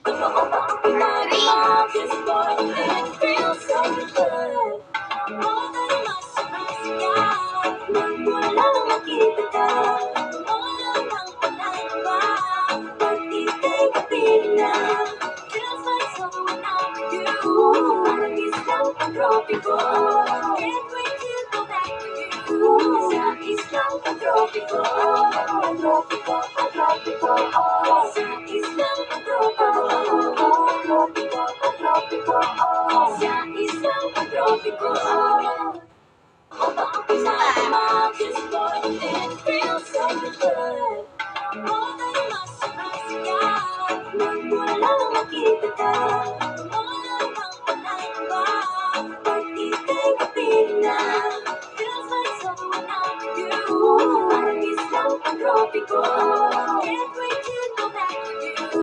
Totoo ba ang pinag-iwag? Just boy, it feels so good. All tayo masaya, nang wala nang makita ka. Wala nang panayba, pag ika'y kapiling na. Feels like someone out with you, parang isang pag-tropiko. Can't wait to go back with you, sa isang pag-tropiko. Pag-tropiko, pag-tropiko, sa isang pag-tropiko. Pag-tropiko, pag-tropiko, sa isang pag-tropiko. O ba ang pinag-iwag? Just boy, it feels so good. All tayo masaya, nang wala nang makita ka. Wala nang panayba, pag ika'y kapiling na. Feels like someone out with you, parang isang pag-tropiko.